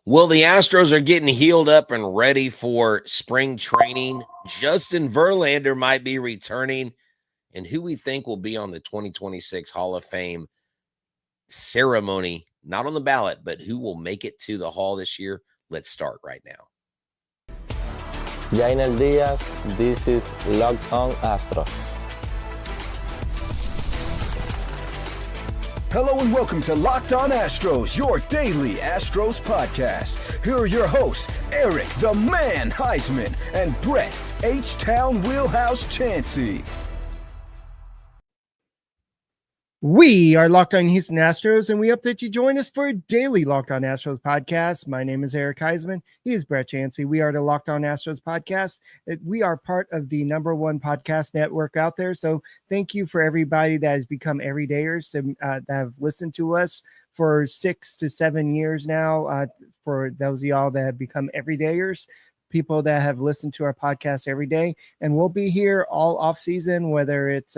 Well, the Astros are getting healed up and ready for spring training. Justin Verlander might be returning, and who we think will be on the 2026 Hall of Fame ceremony, not on the ballot, but who will make it to the Hall this year. Let's start right now. Jainer Diaz, this is Locked On Astros. Hello and welcome to Locked On Astros, your daily Astros podcast. Here are your hosts, Eric the Man Huysman and Brett H-Town Wheelhouse Chancey. We are Locked On Houston Astros, and we hope that you join us for a daily Locked On Astros podcast. My name is Eric Huysman. He is Brett Chancey. We are the Locked On Astros podcast. We are part of the #1 podcast network out there. So thank you for everybody that has become everydayers that have listened to us for 6 to 7 years now. For those of y'all that have become everydayers, people that have listened to our podcast every day, and we'll be here all off season, whether it's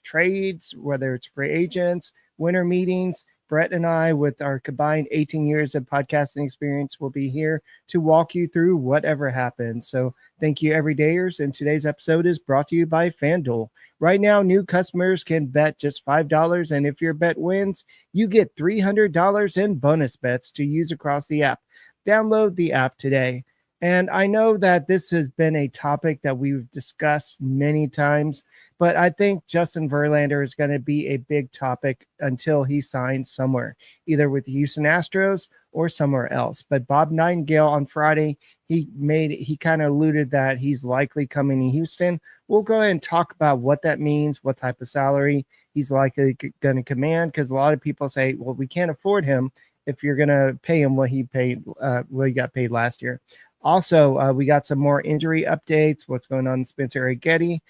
trades, whether it's free agents, winter meetings. Brett and I, with our combined 18 years of podcasting experience, will be here to walk you through whatever happens. So thank you, everydayers. And today's episode is brought to you by FanDuel. Right now, new customers can bet just $5. And if your bet wins, you get $300 in bonus bets to use across the app. Download the app today. And I know that this has been a topic that we've discussed many times, but I think Justin Verlander is going to be a big topic until he signs somewhere, either with the Houston Astros or somewhere else. But Bob Nightengale on Friday, he kind of alluded that he's likely coming to Houston. We'll go ahead and talk about what that means, what type of salary he's likely going to command, because a lot of people say, well, we can't afford him if you're going to pay him what he got paid last year. Also, we got some more injury updates, what's going on in Spencer Getty,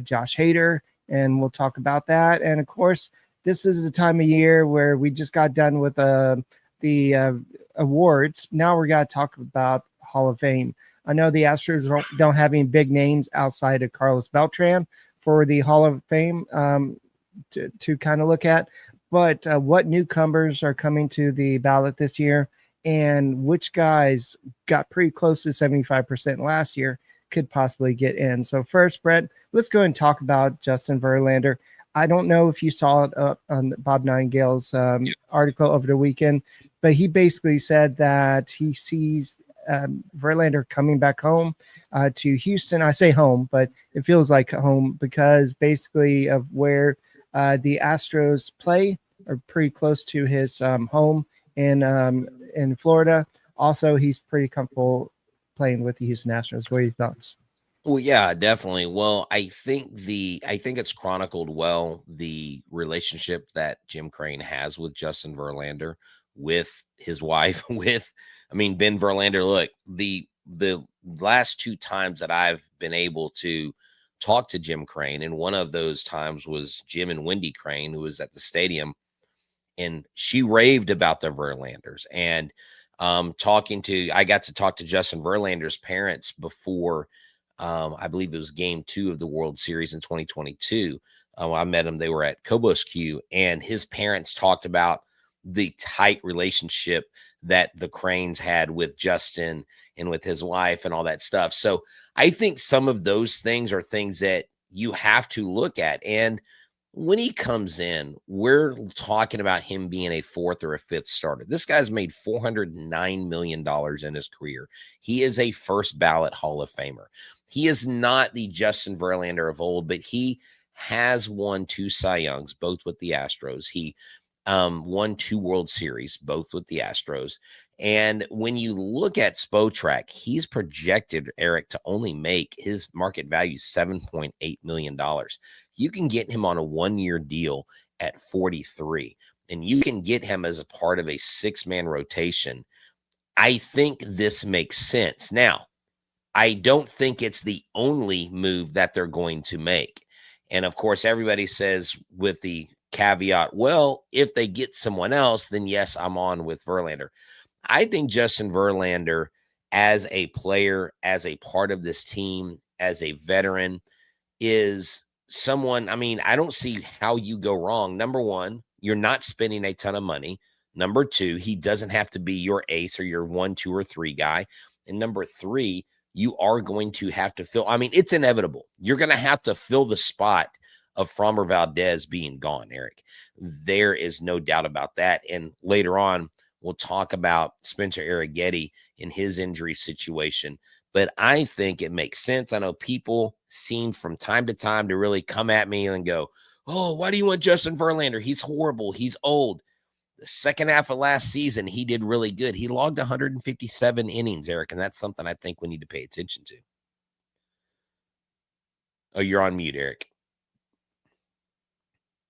Josh Hader, and we'll talk about that. And, of course, this is the time of year where we just got done with the awards. Now we're going to talk about Hall of Fame. I know the Astros don't have any big names outside of Carlos Beltrán for the Hall of Fame to kind of look at. But what newcomers are coming to the ballot this year, and which guys got pretty close to 75% last year could possibly get in. So first, Brett, let's go and talk about Justin Verlander. I don't know if you saw it up on Bob Nightengale's article over the weekend, but he basically said that he sees Verlander coming back home to Houston. I say home, but it feels like home because basically of where the Astros play are pretty close to his home in Florida. Also, he's pretty comfortable playing with the Houston Astros. What are your thoughts? Well, yeah, definitely. Well, I think it's chronicled well the relationship that Jim Crane has with Justin Verlander, with his wife, Ben Verlander. Look, the last 2 times that I've been able to talk to Jim Crane, and one of those times was Jim and Wendy Crane, who was at the stadium, and she raved about the Verlanders. And I got to talk to Justin Verlander's parents before, I believe it was game 2 of the World Series in 2022. I met him. They were at Cobos Q, and his parents talked about the tight relationship that the Cranes had with Justin and with his wife and all that stuff. So I think some of those things are things that you have to look at. And when he comes in, we're talking about him being a 4th or a 5th starter. This guy's made $409 million in his career. He is a first ballot Hall of Famer. He is not the Justin Verlander of old, but he has won 2 Cy Youngs, both with the Astros. He won 2 World Series, both with the Astros. And when you look at Spotrac, he's projected, Eric, to only make his market value $7.8 million. You can get him on a 1-year deal at 43, and you can get him as a part of a 6-man rotation. I think this makes sense. Now, I don't think it's the only move that they're going to make. And of course, everybody says with the caveat, well, if they get someone else, then yes, I'm on with Verlander. I think Justin Verlander, as a player, as a part of this team, as a veteran, is someone, I don't see how you go wrong. Number one, you're not spending a ton of money. Number two, he doesn't have to be your ace or your 1, 2, or 3 guy. And number three, you are going to have to fill. I mean, it's inevitable. You're going to have to fill the spot of Framber Valdez being gone, Eric. There is no doubt about that. And later on, we'll talk about Spencer Arrighetti in his injury situation. But I think it makes sense. I know people seem from time to time to really come at me and go, oh, why do you want Justin Verlander? He's horrible. He's old. The second half of last season, he did really good. He logged 157 innings, Eric, and that's something I think we need to pay attention to. Oh, you're on mute, Eric.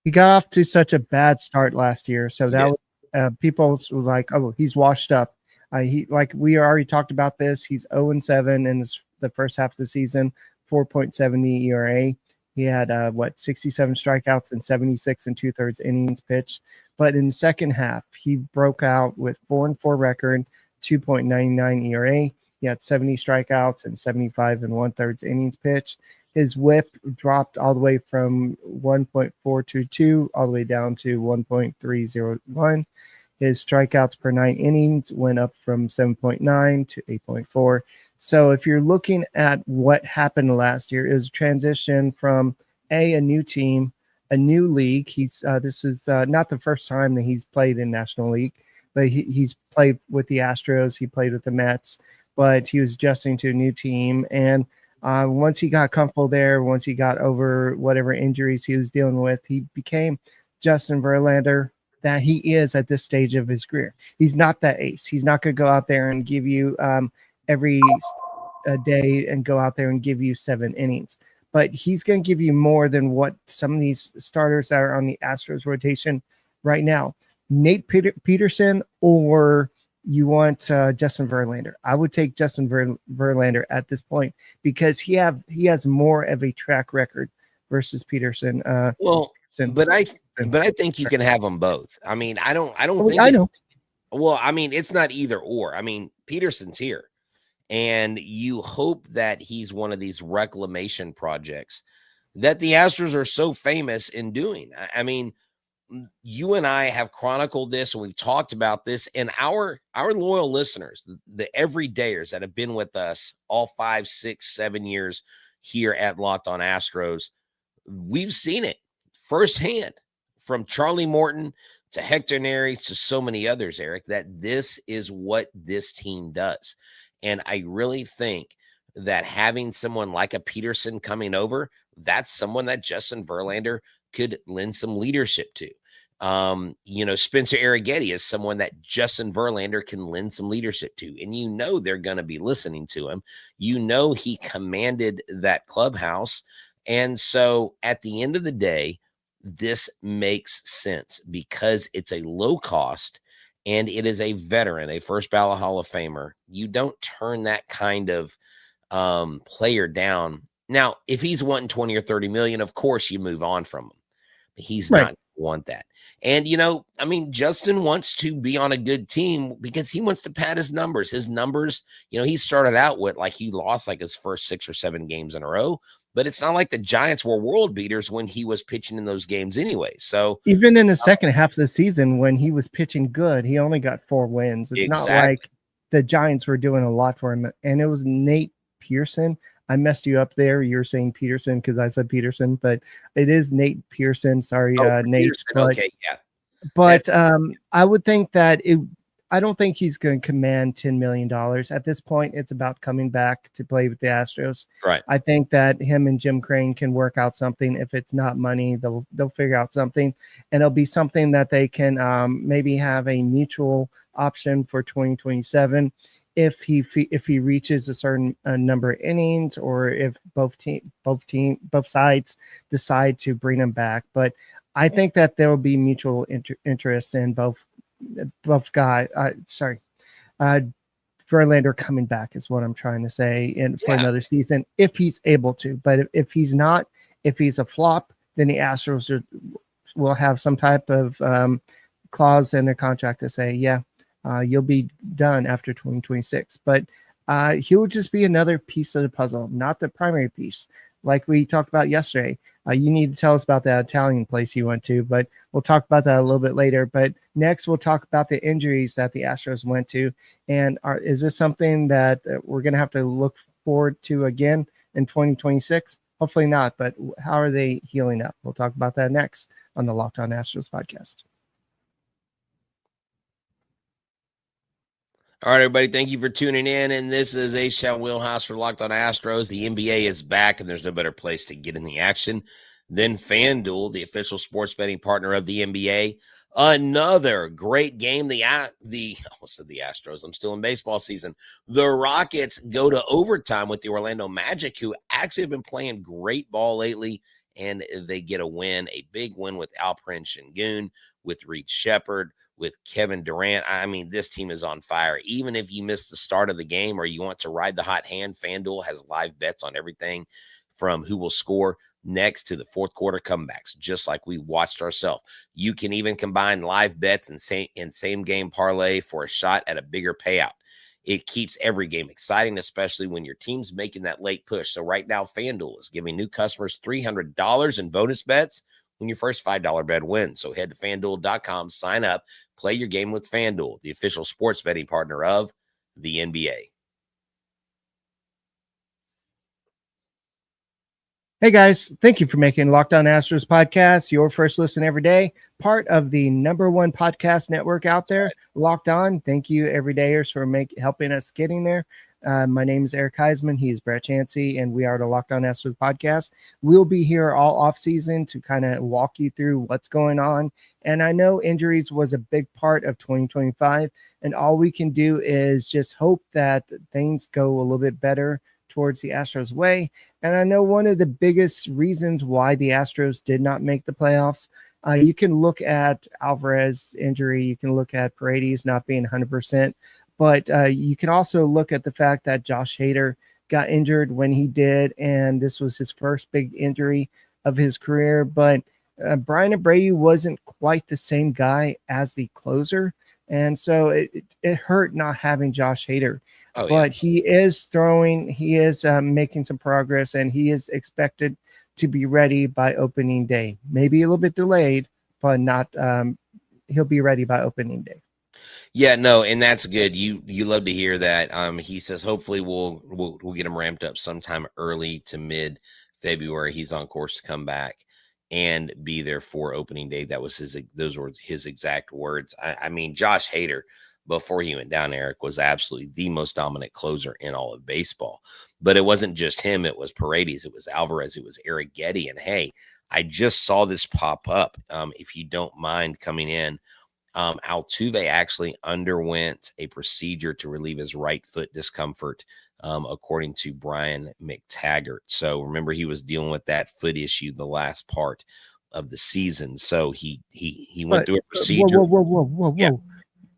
He got off to such a bad start last year, so that was, people were like, "Oh, he's washed up." We already talked about this. He's 0-7 in the first half of the season, 4.70 ERA. He had 67 strikeouts and 76 2/3 innings pitched. But in the second half, he broke out with 4-4 record, 2.99 ERA. He had 70 strikeouts and 75 1/3 innings pitched. His whip dropped all the way from 1.422 all the way down to 1.301. His strikeouts per 9 innings went up from 7.9 to 8.4. So if you're looking at what happened last year, it was a transition from a new team, a new league. This is not the first time that he's played in National League, but he's played with the Astros. He played with the Mets, but he was adjusting to a new team. And once he got comfortable there, once he got over whatever injuries he was dealing with, he became Justin Verlander that he is at this stage of his career. He's not that ace. He's not going to go out there and give you every day and go out there and give you 7 innings. But he's going to give you more than what some of these starters that are on the Astros rotation right now. Nate Peterson, or you want Justin Verlander? I would take Justin Verlander at this point because he has more of a track record versus Peterson. But I think you can have them both. I mean, I don't think I know. Well, I mean, it's not either or. I mean, Peterson's here, and you hope that he's one of these reclamation projects that the Astros are so famous in doing. I mean, you and I have chronicled this, and we've talked about this, and our loyal listeners, the everydayers that have been with us all 5, 6, 7 years here at Locked On Astros, we've seen it firsthand from Charlie Morton to Hector Neris to so many others, Eric, that this is what this team does. And I really think that having someone like a Peterson coming over, that's someone that Justin Verlander could lend some leadership to. Spencer Arrighetti is someone that Justin Verlander can lend some leadership to. And they're going to be listening to him. He commanded that clubhouse. And so at the end of the day, this makes sense because it's a low cost and it is a veteran, a first ballot Hall of Famer. You don't turn that kind of player down. Now, if he's wanting 20 or 30 million, of course you move on from him. But he's not want that. And, Justin wants to be on a good team because he wants to pad his numbers. His numbers, he started out with he lost his first 6 or 7 games in a row. But it's not like the Giants were world beaters when he was pitching in those games anyway. So even in the second half of the season, when he was pitching good, he only got 4 wins. It's not like the Giants were doing a lot for him. And it was Nate Pearson. I messed you up there. You're saying Peterson because I said Peterson, but it is Nate Pearson. Sorry, Nate. Peterson, okay, yeah. But I would think that I don't think he's going to command $10 million. At this point, it's about coming back to play with the Astros. Right. I think that him and Jim Crane can work out something. If it's not money, they'll figure out something. And it'll be something that they can maybe have a mutual option for 2027 if he reaches a certain number of innings, or if both sides decide to bring him back. But I think that there will be mutual interest in both guys. Verlander coming back is what I'm trying to say, and for another season if he's able to. But if he's not, if he's a flop, then the Astros will have some type of clause in their contract to say, you'll be done after 2026. But he will just be another piece of the puzzle, not the primary piece. like we talked about yesterday. You need to tell us about that Italian place you went to, but we'll talk about that a little bit later. But next, we'll talk about the injuries that the Astros went to. And is this something that we're going to have to look forward to again in 2026? Hopefully not, but how are they healing up? We'll talk about that next on the Locked On Astros podcast. All right, everybody, thank you for tuning in. And this is H-Town Wheelhouse for Locked On Astros. The NBA is back, and there's no better place to get in the action than FanDuel, the official sports betting partner of the NBA. Another great game. I almost said the Astros. I'm still in baseball season. The Rockets go to overtime with the Orlando Magic, who actually have been playing great ball lately, and they get a win, a big win with Alperen Sengun, with Reed Shepherd, with Kevin Durant. I mean, this team is on fire. Even if you missed the start of the game or you want to ride the hot hand, FanDuel has live bets on everything from who will score next to the fourth quarter comebacks, just like we watched ourselves. You can even combine live bets and same game parlay for a shot at a bigger payout. It keeps every game exciting, especially when your team's making that late push. So right now, FanDuel is giving new customers $300 in bonus bets when your first $5 bet wins. So head to FanDuel.com, sign up, play your game with FanDuel, the official sports betting partner of the NBA. Hey guys, thank you for making Locked On Astros podcast your first listen every day, part of the #1 podcast network out there, Locked On. Thank you, everydayers, for helping us getting there. My name is Eric Huysman. He is Brett Chancey, and we are the Locked On Astros podcast. We'll be here all offseason to kind of walk you through what's going on. And I know injuries was a big part of 2025, and all we can do is just hope that things go a little bit better towards the Astros way. And I know one of the biggest reasons why the Astros did not make the playoffs, you can look at Alvarez injury, you can look at Paredes not being 100%, but you can also look at the fact that Josh Hader got injured when he did, and this was his first big injury of his career. But Brian Abreu wasn't quite the same guy as the closer, and so it hurt not having Josh Hader. But he is throwing, he is making some progress, and he is expected to be ready by opening day. Maybe a little bit delayed, but not. He'll be ready by opening day. Yeah, no, and that's good. You love to hear that. He says hopefully we'll get him ramped up sometime early to mid February. He's on course to come back and be there for opening day. Those were his exact words. I mean, Josh Hader, before he went down, Eric, was absolutely the most dominant closer in all of baseball. But it wasn't just him. It was Paredes. It was Alvarez. It was Eric Getty. And, hey, I just saw this pop up. If you don't mind coming in, Altuve actually underwent a procedure to relieve his right foot discomfort, according to Brian McTaggart. So, remember, he was dealing with that foot issue the last part of the season. So, he went through a procedure. Whoa. Yeah.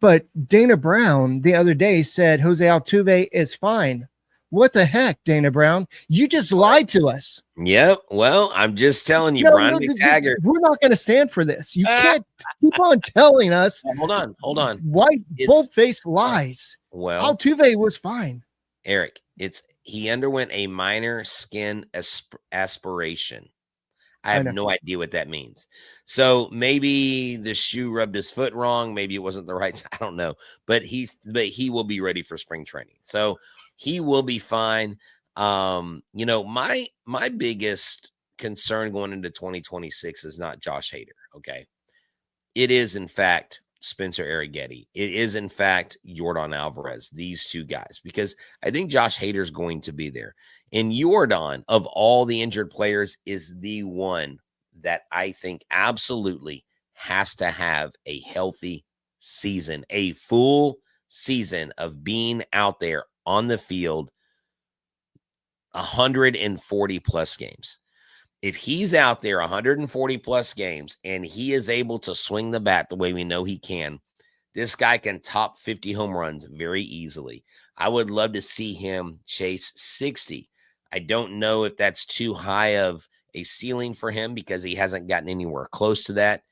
But Dana Brown the other day said Jose Altuve is fine. What the heck, Dana Brown? You just lied to us. Yep. Well, I'm just telling you, Brian McTaggart. We're not going to stand for this. You can't keep on telling us. Hold on. White, bold-faced lies. Well, Altuve was fine. Eric, he underwent a minor skin aspiration. I have no idea what that means. So maybe the shoe rubbed his foot wrong. Maybe it wasn't the right. I don't know. But he will be ready for spring training. So he will be fine. My biggest concern going into 2026 is not Josh Hader. Okay. It is, in fact, Spencer Arrighetti. It is, in fact, Yordan Alvarez, these two guys, because I think Josh Hader's going to be there. And Yordan, of all the injured players, is the one that I think absolutely has to have a healthy season, a full season of being out there on the field, 140 plus games. If he's out there 140 plus games and he is able to swing the bat the way we know he can, this guy can top 50 home runs very easily. I would love to see him chase 60. I don't know if that's too high of a ceiling for him because he hasn't gotten anywhere close to that.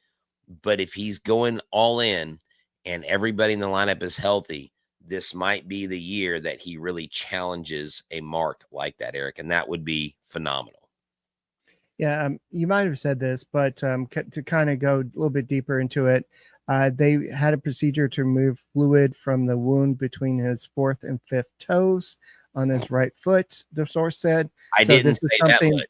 But if he's going all in and everybody in the lineup is healthy, this might be the year that he really challenges a mark like that, Eric, and that would be phenomenal. Yeah, you might have said this, but to kind of go a little bit deeper into it, they had a procedure to remove fluid from the wound between his fourth and fifth toes on his right foot, the source said. I So didn't this is say that something.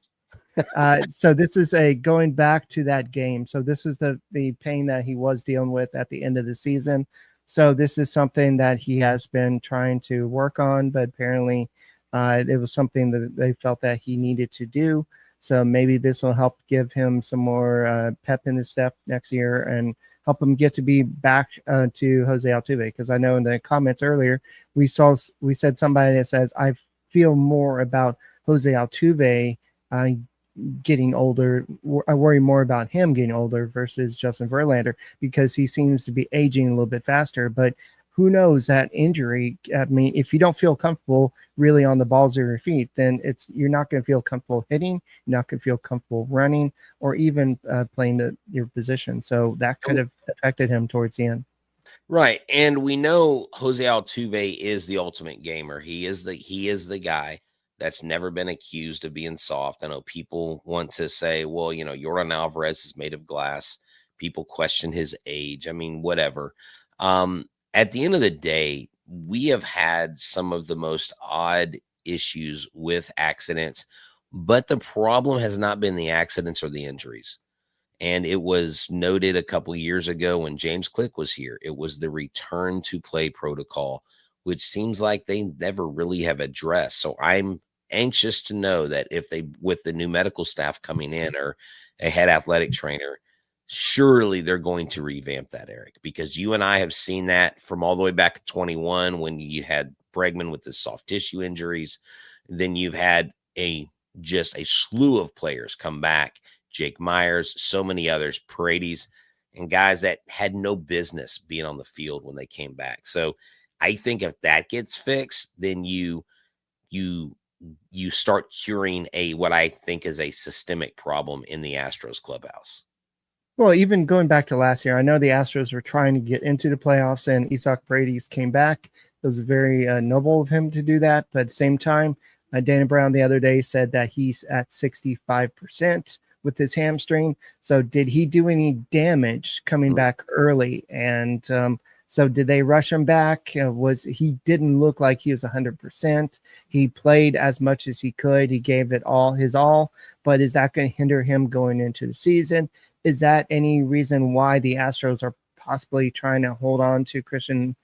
much. So this is a going back to that game. So this is the pain that he was dealing with at the end of the season. So this is something that he has been trying to work on, but apparently it was something that they felt that he needed to do. So maybe this will help give him some more pep in his step next year and help him get to be back to Jose Altuve. Because I know in the comments earlier we said somebody that says I feel more about Jose Altuve getting older. I worry more about him getting older versus Justin Verlander because he seems to be aging a little bit faster. But who knows that injury? I mean, if you don't feel comfortable really on the balls of your feet, then you're not going to feel comfortable hitting. You're not going to feel comfortable running or even playing your position. So that could have affected him towards the end. Right. And we know Jose Altuve is the ultimate gamer. He is the guy that's never been accused of being soft. I know people want to say, well, Yordan Alvarez is made of glass. People question his age. I mean, whatever. At the end of the day, we have had some of the most odd issues with accidents, but the problem has not been the accidents or the injuries. And it was noted a couple years ago when James Click was here. It was the return to play protocol, which seems like they never really have addressed. So I'm anxious to know that if they, with the new medical staff coming in or a head athletic trainer, surely they're going to revamp that, Eric, because you and I have seen that from all the way back to 21 when you had Bregman with the soft tissue injuries. Then you've had just a slew of players come back. Jake Myers, so many others, Paredes, and guys that had no business being on the field when they came back. So I think if that gets fixed, then you start curing what I think is a systemic problem in the Astros clubhouse. Well, even going back to last year, I know the Astros were trying to get into the playoffs, and Isaac Paredes came back. It was very noble of him to do that. But at the same time, Dana Brown the other day said that he's at 65% with his hamstring. So did he do any damage coming back early? And so did they rush him back? He didn't look like he was 100%. He played as much as he could. He gave it his all. But is that going to hinder him going into the season? Is that any reason why the Astros are possibly trying to hold on to Christian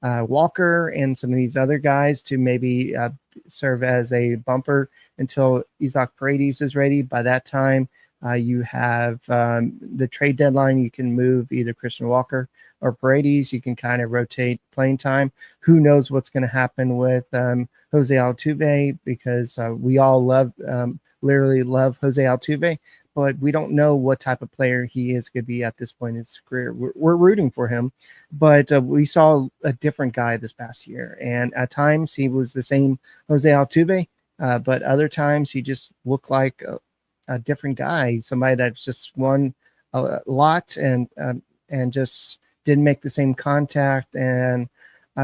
Walker and some of these other guys to maybe serve as a bumper until Isaac Paredes is ready? By that time, you have the trade deadline. You can move either Christian Walker or Paredes. You can kind of rotate playing time. Who knows what's going to happen with Jose Altuve, because we all literally love Jose Altuve, but we don't know what type of player he is going to be at this point in his career. We're rooting for him, but we saw a different guy this past year, and at times he was the same Jose Altuve, but other times he just looked like a different guy, somebody that's just won a lot and just didn't make the same contact. And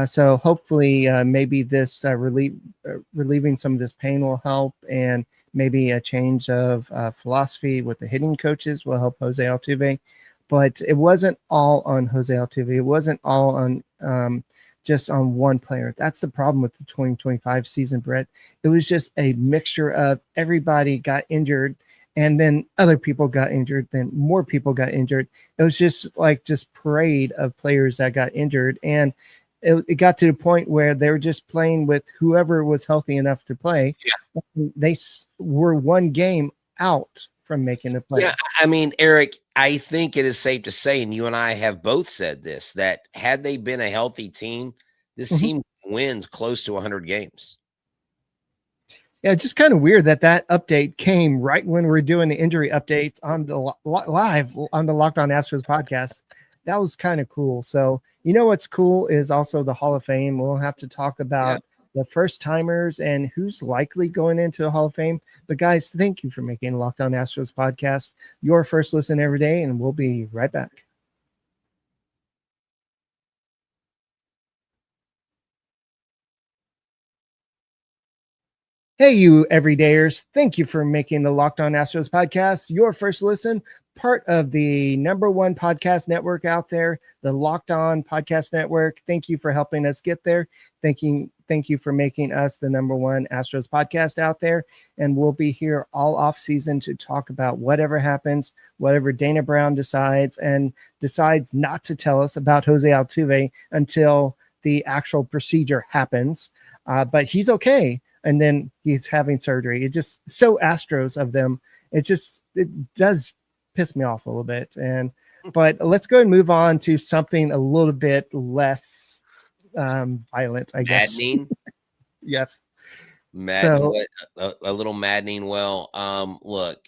so hopefully maybe this relieving some of this pain will help, and maybe a change of philosophy with the hitting coaches will help Jose Altuve. But it wasn't all on Jose Altuve. It wasn't all on just on one player. That's the problem with the 2025 season, Brett. It was just a mixture of everybody got injured, and then other people got injured, then more people got injured. It was just parade of players that got injured. And it got to the point where they were just playing with whoever was healthy enough to play. Yeah. They were one game out from making the playoffs. Yeah, I mean, Eric, I think it is safe to say, and you and I have both said this, that had they been a healthy team, this team wins close to 100 games. Yeah, it's just kind of weird that update came right when we're doing the injury updates on the live on the Locked On Astros podcast. That was kind of cool. So, what's cool is also the Hall of Fame. We'll have to talk about the first timers and who's likely going into the Hall of Fame. But guys, thank you for making Locked On Astros podcast your first listen every day, and we'll be right back. Hey, you everydayers. Thank you for making the Locked On Astros podcast your first listen, part of the #1 podcast network out there, the Locked On Podcast Network. Thank you for helping us get there. Thank you for making us the #1 Astros podcast out there. And we'll be here all off season to talk about whatever happens, whatever Dana Brown decides not to tell us about Jose Altuve until the actual procedure happens. But he's okay. And then he's having surgery. It just so Astros of them. It does piss me off a little bit. But let's go and move on to something a little bit less violent, I guess. Maddening. Yes. Maddening. A little maddening. Well, look.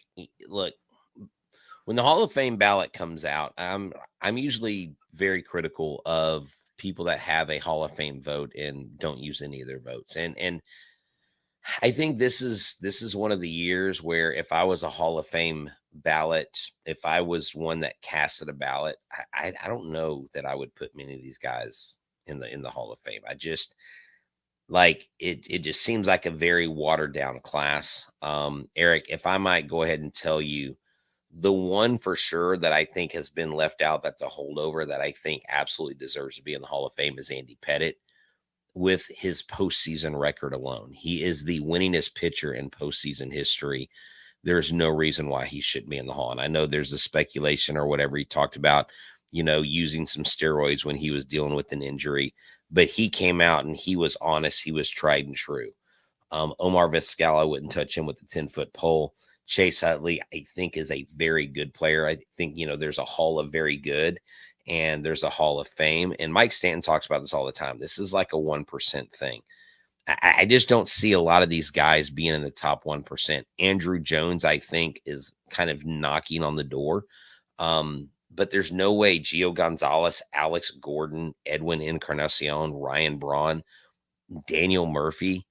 When the Hall of Fame ballot comes out, I'm usually very critical of people that have a Hall of Fame vote and don't use any of their votes. And I think this is one of the years where if I was a Hall of Fame ballot, if I was one that casted a ballot, I don't know that I would put many of these guys in the Hall of Fame. I just like it just seems like a very watered down class. Eric, if I might go ahead and tell you the one for sure that I think has been left out, that's a holdover that I think absolutely deserves to be in the Hall of Fame is Andy Pettitte. With his postseason record alone, he is the winningest pitcher in postseason history. There's no reason why he shouldn't be in the Hall. And I know there's a speculation or whatever he talked about, using some steroids when he was dealing with an injury, but he came out and he was honest. He was tried and true. Omar Vizquel wouldn't touch him with the 10-foot pole. Chase Utley, I think, is a very good player. I think, there's a Hall of very good. And there's a Hall of Fame. And Mike Stanton talks about this all the time. This is like a 1% thing. I just don't see a lot of these guys being in the top 1%. Andrew Jones, I think, is kind of knocking on the door. But there's no way Gio Gonzalez, Alex Gordon, Edwin Encarnacion, Ryan Braun, Daniel Murphy.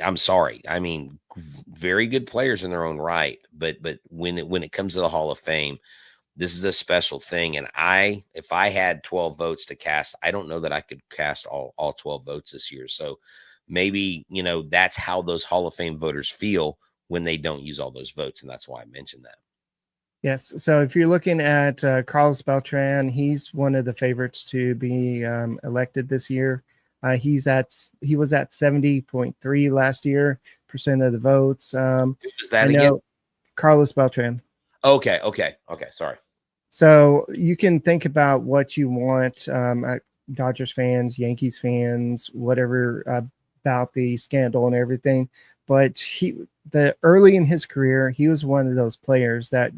I'm sorry. I mean, very good players in their own right. But when it comes to the Hall of Fame, this is a special thing. And if I had 12 votes to cast, I don't know that I could cast all 12 votes this year. So maybe, that's how those Hall of Fame voters feel when they don't use all those votes. And that's why I mentioned that. Yes. So if you're looking at Carlos Beltrán, he's one of the favorites to be elected this year. He was at 70.3 last year % of the votes. Who was that again? Carlos Beltrán. Okay. Sorry. So you can think about what you want, Dodgers fans, Yankees fans, whatever about the scandal and everything. But early in his career, he was one of those players that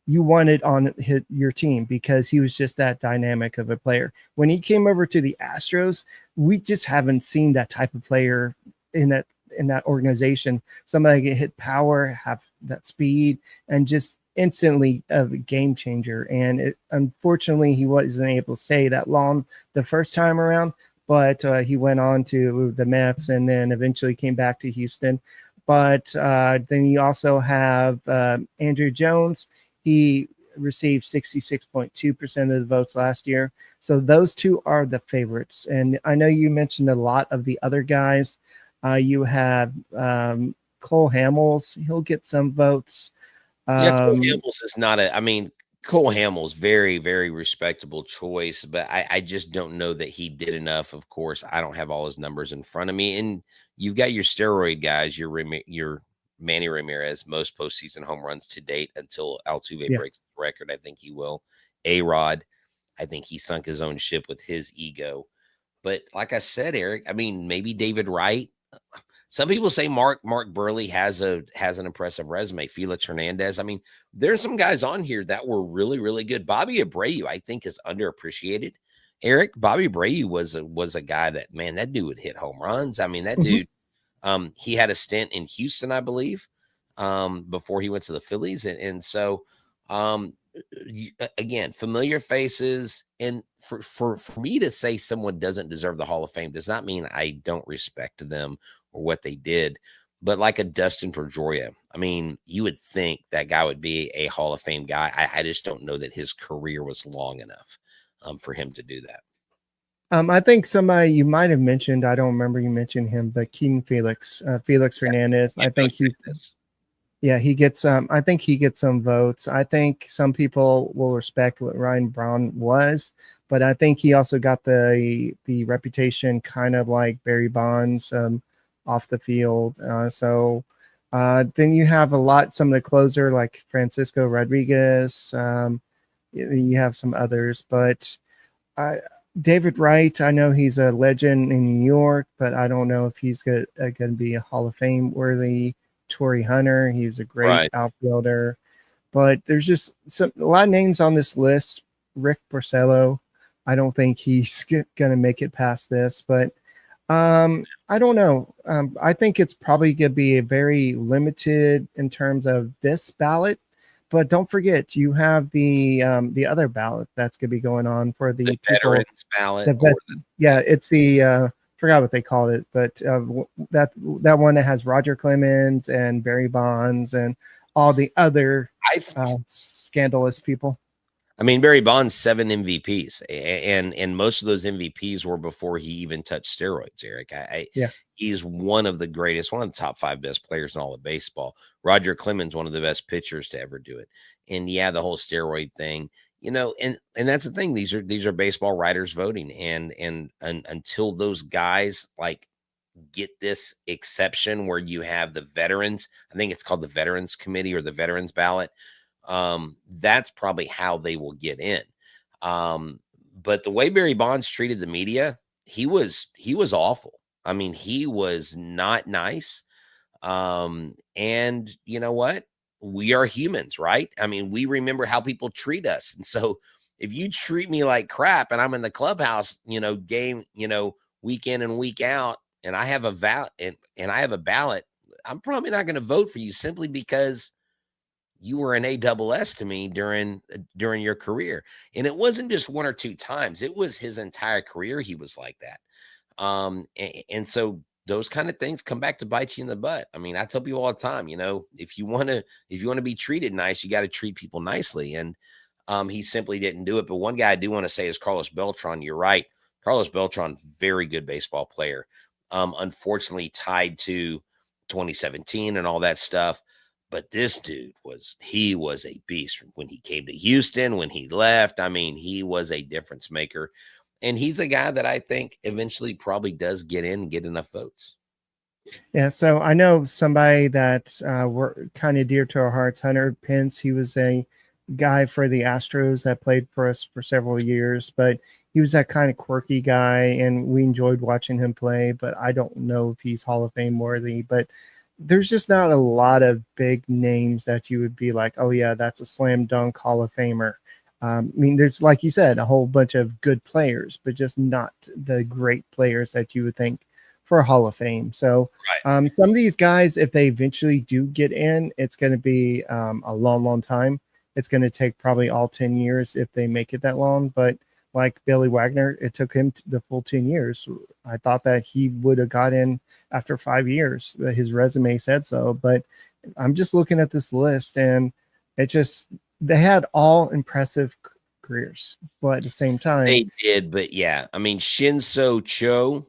you wanted on your team because he was just that dynamic of a player. When he came over to the Astros, we just haven't seen that type of player in that organization. Somebody that can hit power, have that speed, and just instantly a game changer. And unfortunately, he wasn't able to stay that long the first time around, but he went on to the Mets and then eventually came back to Houston. But then you also have Andrew Jones. He received 66.2% of the votes last year. So those two are the favorites. And I know you mentioned a lot of the other guys. You have Cole Hamels. He'll get some votes. Cole Hamels is not Cole Hamels, very, very respectable choice, but I just don't know that he did enough. Of course, I don't have all his numbers in front of me. And you've got your steroid guys, your Manny Ramirez, most postseason home runs to date until Altuve breaks the record. I think he will. A-Rod, I think he sunk his own ship with his ego. But like I said, Eric, maybe David Wright. Some people say Mark Burley has an impressive resume. Felix Hernandez. There's some guys on here that were really, really good. Bobby Abreu, I think, is underappreciated. Eric, Bobby Abreu was a guy that, man, that dude would hit home runs. That dude, he had a stint in Houston, I believe, before he went to the Phillies. And so, again, familiar faces. And for me to say someone doesn't deserve the Hall of Fame does not mean I don't respect them or what they did. But like a Dustin Pedroia, you would think that guy would be a Hall of Fame guy. I just don't know that his career was long enough for him to do that. I think somebody you might have mentioned, I don't remember you mentioned him, but Felix Hernandez. I think he gets I think he gets some votes. I think some people will respect what Ryan Braun was, but I think he also got the reputation kind of like Barry Bonds off the field. Then you have some of the closer like Francisco Rodriguez. You have some others, but David Wright, I know he's a legend in New York, but I don't know if he's going to be a Hall of Fame worthy. Torrey Hunter, he was a great outfielder. But there's just a lot of names on this list. Rick Porcello, I don't think he's going to make it past this, but I don't know. I think it's probably going to be a very limited in terms of this ballot. But don't forget, you have the other ballot that's going to be going on for the veterans ballot. It's the forgot what they called it, but that one that has Roger Clemens and Barry Bonds and all the other scandalous people. I mean, Barry Bonds 7 MVPs, and most of those MVPs were before he even touched steroids. Eric, he's one of the greatest, one of the top 5 best players in all of baseball. Roger Clemens, one of the best pitchers to ever do it. And the whole steroid thing, and that's the thing. These are baseball writers voting, and until those guys like get this exception where you have the veterans, I think it's called the Veterans Committee or the Veterans Ballot. That's probably how they will get in. But the way Barry Bonds treated the media, he was awful. I mean, he was not nice. And you know what? We are humans, right? I mean, we remember how people treat us. And so if you treat me like crap and I'm in the clubhouse, game, week in and week out, and I have a ballot, I'm probably not going to vote for you simply because you were an ASS to me during your career. And it wasn't just 1 or 2 times. It was his entire career. He was like that. And so those kind of things come back to bite you in the butt. I mean, I tell people all the time, if you want to be treated nice, you got to treat people nicely. And he simply didn't do it. But one guy I do want to say is Carlos Beltrán. You're right. Carlos Beltrán, very good baseball player. Unfortunately tied to 2017 and all that stuff. But this dude was a beast when he came to Houston, when he left. I mean, he was a difference maker. And he's a guy that I think eventually probably does get in and get enough votes. Yeah, so I know somebody that we're kind of dear to our hearts, Hunter Pence. He was a guy for the Astros that played for us for several years, but he was that kind of quirky guy, and we enjoyed watching him play, but I don't know if he's Hall of Fame worthy. But there's just not a lot of big names that you would be like, oh yeah, that's a slam dunk Hall of Famer. I mean, there's, like you said, a whole bunch of good players, but just not the great players that you would think for a Hall of Fame. So some of these guys, if they eventually do get in, it's going to be a long, long time. It's going to take probably all 10 years if they make it that long. But like Billy Wagner, it took him the full 10 years. I thought that he would have got in after 5 years. His resume said so. But I'm just looking at this list, and it just, they had all impressive careers, but at the same time they did. But yeah, I mean, Shin-Soo Choo,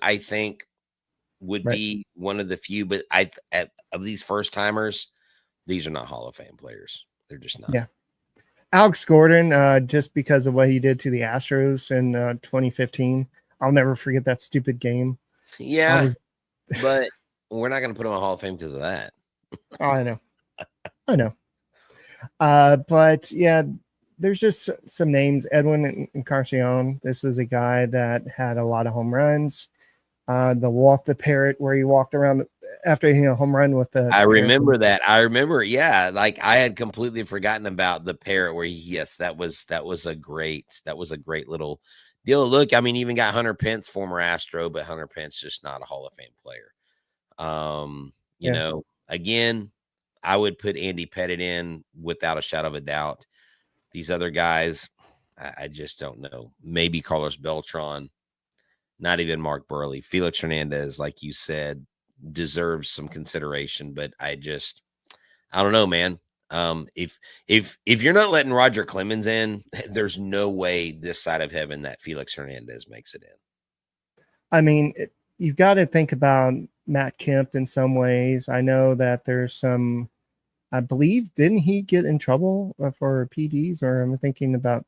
I think would be one of the few, but of these first timers, these are not Hall of Fame players. They're just not. Yeah. Alex Gordon, just because of what he did to the Astros in 2015, I'll never forget that stupid game. Yeah, but we're not going to put him in Hall of Fame because of that. Oh, I know. But yeah, there's just some names. Edwin Encarnacion. This was a guy that had a lot of home runs. The walk the parrot, where he walked around after hitting a home run with the. I remember that. I remember, yeah. Like I had completely forgotten about the parrot. Where that was a great little deal. Look, I mean, even got Hunter Pence, former Astro, but Hunter Pence just not a Hall of Fame player. You know, again, I would put Andy Pettitte in without a shadow of a doubt. These other guys, I just don't know. Maybe Carlos Beltrán, not even Mark Burley. Felix Hernandez, like you said, deserves some consideration, but I don't know, man. If you're not letting Roger Clemens in, there's no way this side of heaven that Felix Hernandez makes it in. I mean, you've got to think about Matt Kemp in some ways. I know that there's some, I believe, didn't he get in trouble for PDs, or am I thinking about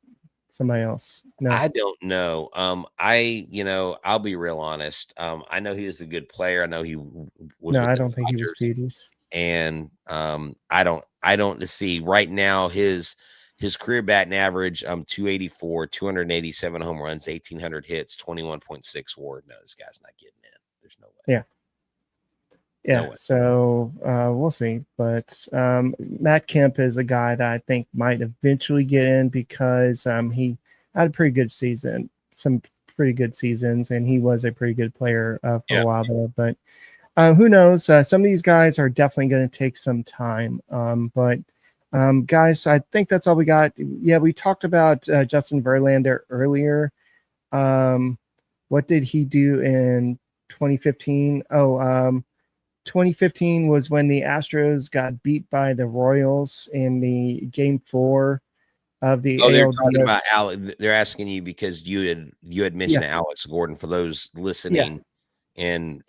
somebody else? No, I don't know. I'll be real honest. I know he was a good player. I know he was. No, I don't think he was PDs. And I don't see right now his career batting average 284, 287 home runs, 1,800 hits, 21.6 WAR. No, this guy's not getting in. There's no way. Yeah. So we'll see. But Matt Kemp is a guy that I think might eventually get in because he had a pretty good season, some pretty good seasons, and he was a pretty good player for a while there. But who knows? Some of these guys are definitely going to take some time. But guys, I think that's all we got. Yeah, we talked about Justin Verlander earlier. What did he do in 2015? 2015 was when the Astros got beat by the Royals in the Game 4 of the they're ALDS. talking about Alex. They're asking you because you had mentioned Alex Gordon. For those listening and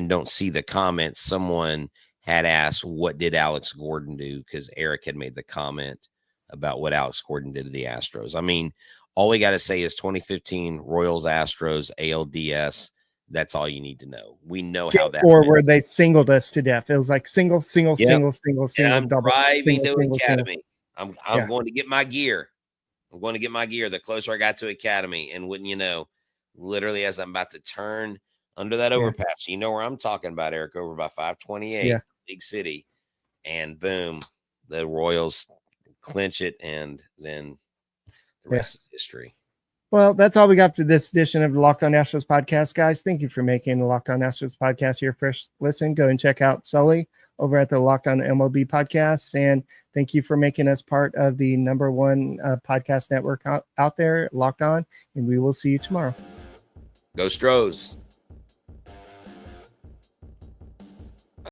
don't see the comments, someone had asked, what did Alex Gordon do? Because Eric had made the comment about what Alex Gordon did to the Astros. I mean, all we got to say is 2015 Royals Astros ALDS. That's all you need to know. We know how that. Or where they singled us to death. It was like single, double. I'm driving to Academy. Single. I'm going to get my gear. I'm going to get my gear. The closer I got to Academy, and wouldn't you know, literally as I'm about to turn under that overpass, you know where I'm talking about, Eric, over by 528, big city, and boom, the Royals clinch it, and then the rest is history. Well, that's all we got for this edition of the Locked On Astros podcast, guys. Thank you for making the Locked On Astros podcast your first listen. Go and check out Sully over at the Locked On MLB podcast. And thank you for making us part of the #1 podcast network out there, Locked On. And we will see you tomorrow. Go Stros.